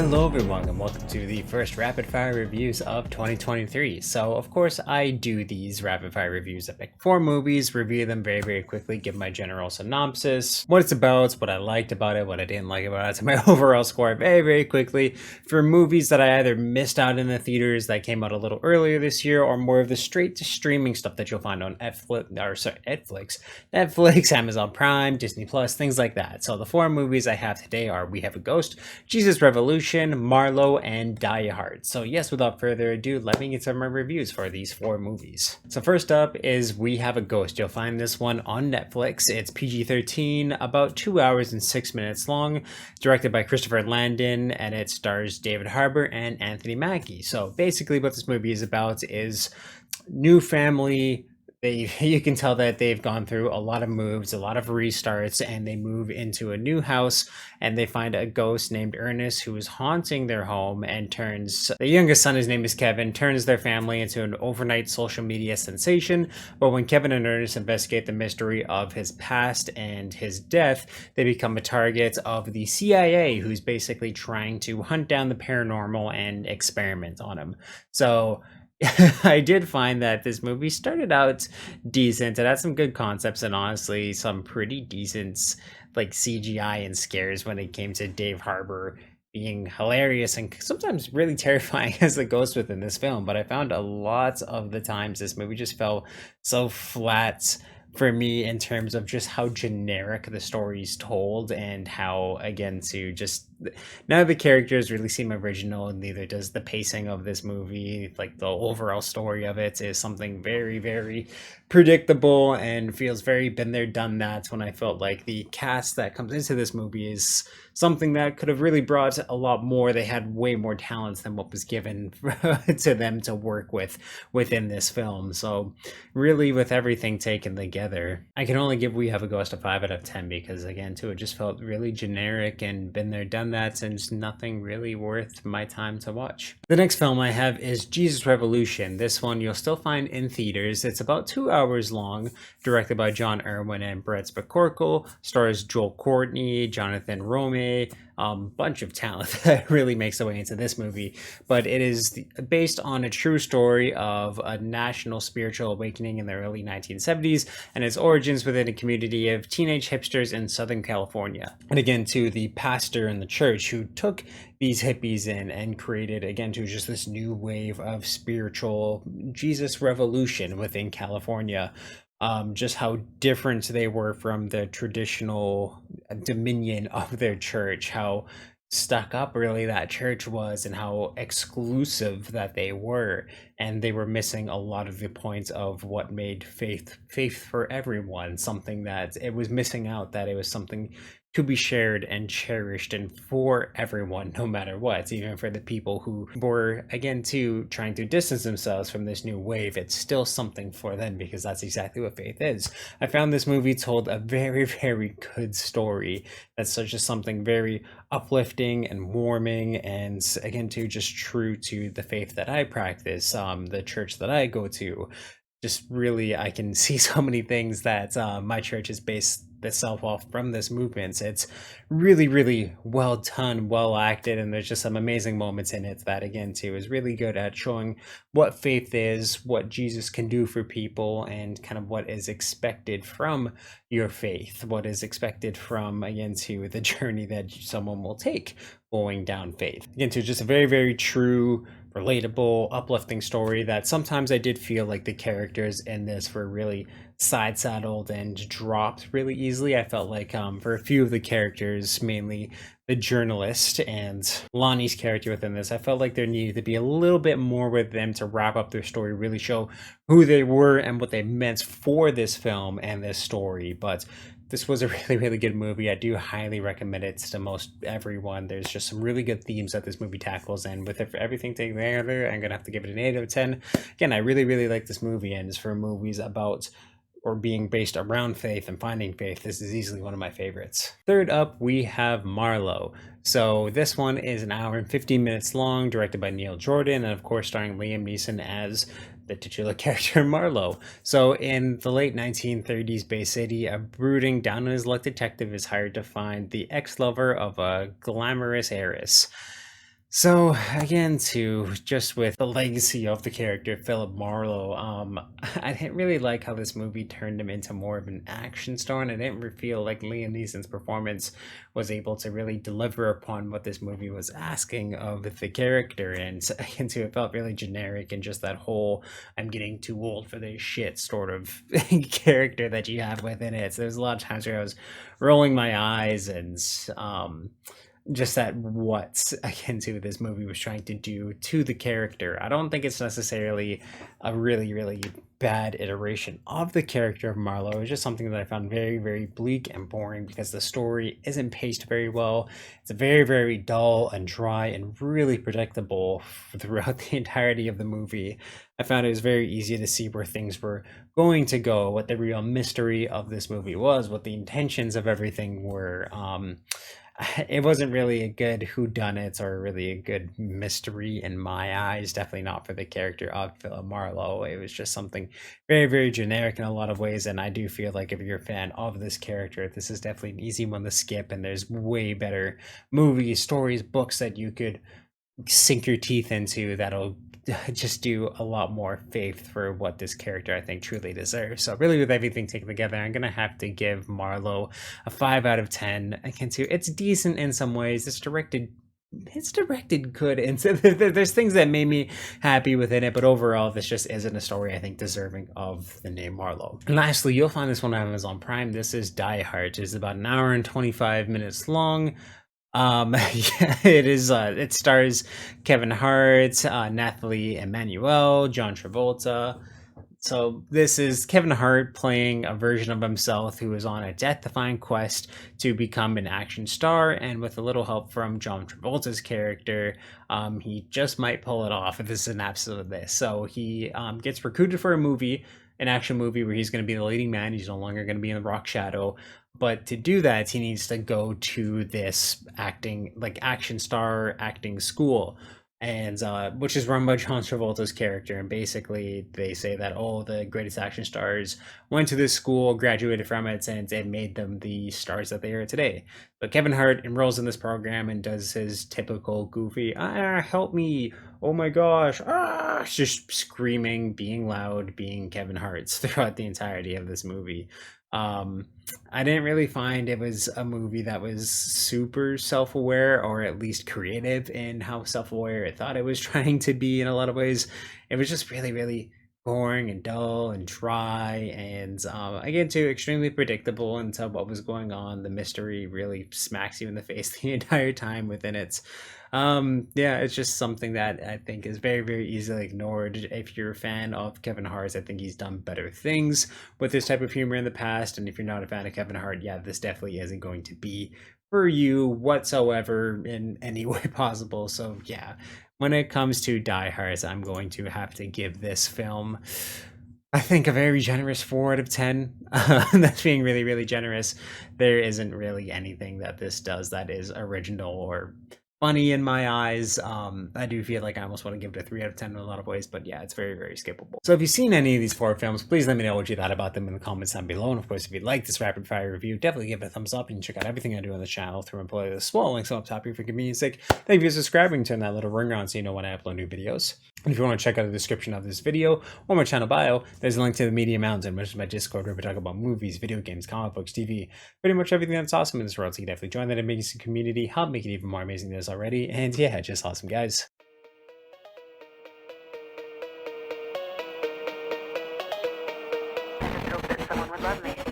Hello everyone and welcome to the first rapid fire reviews of 2023. So of course I do these rapid fire reviews. I pick 4 movies, review them very quickly, give my general synopsis, what it's about, what I liked about it, what I didn't like about it, to my overall score very quickly for movies that I either missed out in the theaters that came out a little earlier this year, or more of the straight to streaming stuff that you'll find on Netflix, Amazon Prime, Disney Plus, things like that. So the 4 movies I have today are We Have a Ghost, Jesus Revolution, Marlowe, and Hart. So yes, without further ado, let me get some of my reviews for these 4 movies. So first up is We Have a Ghost. You'll find this one on Netflix. It's PG-13, about 2 hours and 6 minutes long, directed by Christopher Landon, and it stars David Harbour and Anthony Mackie. So basically what this movie is about is new family. You can tell that they've gone through a lot of moves, a lot of restarts, and they move into a new house and they find a ghost named Ernest who is haunting their home and turns the youngest son, his name is Kevin, turns their family into an overnight social media sensation. But when Kevin and Ernest investigate the mystery of his past and his death, they become a target of the CIA, who's basically trying to hunt down the paranormal and experiment on him. So I did find that this movie started out decent. It had some good concepts and honestly some pretty decent like CGI and scares when it came to Dave Harbour being hilarious and sometimes really terrifying as the ghost within this film. But I found a lot of the times this movie just felt so flat for me in terms of just how generic the story's told, and how, again, to just none of the characters really seem original, and neither does the pacing of this movie. Like the overall story of it is something very predictable and feels very been there done that, when I felt like the cast that comes into this movie is something that could have really brought a lot more. They had way more talents than what was given to them to work with within this film. So really, with everything taken together, I can only give We Have a Ghost a 5 out of 10 because, again, too, it just felt really generic and been there done that, and just nothing really worth my time to watch. The next film I have is Jesus Revolution. This one you'll still find in theaters. It's about 2 hours long, directed by John Irwin and Brett McCorkle, stars Joel Courtney, Jonathan Rome, bunch of talent that really makes their way into this movie. But it is based on a true story of a national spiritual awakening in the early 1970s and its origins within a community of teenage hipsters in Southern California. And again, to the pastor in the church who took these hippies in and created, again, to just this new wave of spiritual Jesus revolution within California. Just how different they were from the traditional dominion of their church, how stuck up really that church was, and how exclusive that they were, and they were missing a lot of the points of what made faith for everyone, something that it was missing out, that it was something to be shared and cherished and for everyone, no matter what. Even for the people who were, again, too, trying to distance themselves from this new wave, it's still something for them, because that's exactly what faith is. I found this movie told a very good story that's such as something very uplifting and warming, and again, too, just true to the faith that I practice, the church that I go to. Just really, I can see so many things that my church is based itself off from this movement. It's really well done, well acted, and there's just some amazing moments in it that, again, too, is really good at showing what faith is, what Jesus can do for people, and kind of what is expected from your faith, what is expected from, again, to the journey that someone will take going down faith. Again, too, just a very true, relatable, uplifting story that sometimes I did feel like the characters in this were really side saddled and dropped really easily. I felt like for a few of the characters, mainly the journalist and Lonnie's character within this, I felt like there needed to be a little bit more with them to wrap up their story, really show who they were and what they meant for this film and this story. But this was a really good movie. I do highly recommend it to most everyone. There's just some really good themes that this movie tackles, and with everything taken together, I'm gonna have to give it an 8 out of 10. Again, I really like this movie, and for movies about or being based around faith and finding faith, this is easily one of my favorites. Third up, we have Marlowe. So this one is an hour and 15 minutes long, directed by Neil Jordan, and of course starring Liam Neeson as the titular character Marlowe. So in the late 1930s Bay City, a brooding, down-on-his-luck detective is hired to find the ex-lover of a glamorous heiress. So again, too, just with the legacy of the character Philip Marlowe, I didn't really like how this movie turned him into more of an action star, and I didn't feel like Liam Neeson's performance was able to really deliver upon what this movie was asking of the character. And so, again, too, it felt really generic and just that whole "I'm getting too old for this shit" sort of character that you have within it. So there's a lot of times where I was rolling my eyes and just that what akin to this movie was trying to do to the character. I don't think it's necessarily a really, really bad iteration of the character of Marlowe. It's just something that I found very, very bleak and boring because the story isn't paced very well. It's very, very dull and dry and really predictable throughout the entirety of the movie. I found it was very easy to see where things were going to go, what the real mystery of this movie was, what the intentions of everything were. It wasn't really a good whodunit or really a good mystery in my eyes. Definitely not for the character of Philip Marlowe. It was just something very, very generic in a lot of ways. And I do feel like if you're a fan of this character, this is definitely an easy one to skip. And there's way better movies, stories, books that you could sink your teeth into that'll just do a lot more faith for what this character I think truly deserves. So really with everything taken together, I'm gonna have to give Marlowe a 5 out of 10. I can too. It's decent in some ways. It's directed good, and so there's things that made me happy within it, but overall this just isn't a story I think deserving of the name Marlowe. And lastly, you'll find this one on Amazon Prime. This is Die Hart. It's about an hour and 25 minutes long. Yeah, it is. It stars Kevin Hart, Nathalie Emmanuel, John Travolta. So this is Kevin Hart playing a version of himself who is on a death-defying quest to become an action star, and with a little help from John Travolta's character, he just might pull it off if this is an episode of this. So he gets recruited for a movie, an action movie where he's going to be the leading man. He's no longer going to be in the rock shadow. But to do that, he needs to go to this acting, like action star acting school, and which is run by John Travolta's character. And basically, they say that all the greatest action stars went to this school, graduated from it, and it made them the stars that they are today. But Kevin Hart enrolls in this program and does his typical goofy, help me, oh my gosh, just screaming, being loud, being Kevin Hart's throughout the entirety of this movie. Um, I didn't really find it was a movie that was super self-aware or at least creative in how self-aware it thought it was trying to be in a lot of ways. It was just really, really boring and dull and dry and again too extremely predictable into what was going on. The mystery really smacks you in the face the entire time within it. Yeah, it's just something that I think is very, very easily ignored. If you're a fan of Kevin Hart, I think he's done better things with this type of humor in the past. And if you're not a fan of Kevin Hart, yeah, this definitely isn't going to be for you whatsoever in any way possible. So yeah, when it comes to Die Hard, I'm going to have to give this film, I think, a very generous 4 out of 10. That's being really, really generous. There isn't really anything that this does that is original or funny in my eyes. I do feel like I almost want to give it a 3 out of 10 in a lot of ways, but yeah, it's very, very skippable. So if you've seen any of these 4 films, please let me know what you thought about them in the comments down below. And of course, if you like this rapid fire review, definitely give it a thumbs up and check out everything I do on the channel through my playlist. Small links up top here for convenience sake. Thank you for subscribing. Turn that little ringer on so you know when I upload new videos. And if you want to check out the description of this video or my channel bio, there's a link to the Media Mountain, which is my Discord where we talk about movies, video games, comic books, TV, pretty much everything that's awesome in this world. So you can definitely join that amazing community, help make it even more amazing than it is already. And yeah, just awesome, guys. I just hope that someone would love me.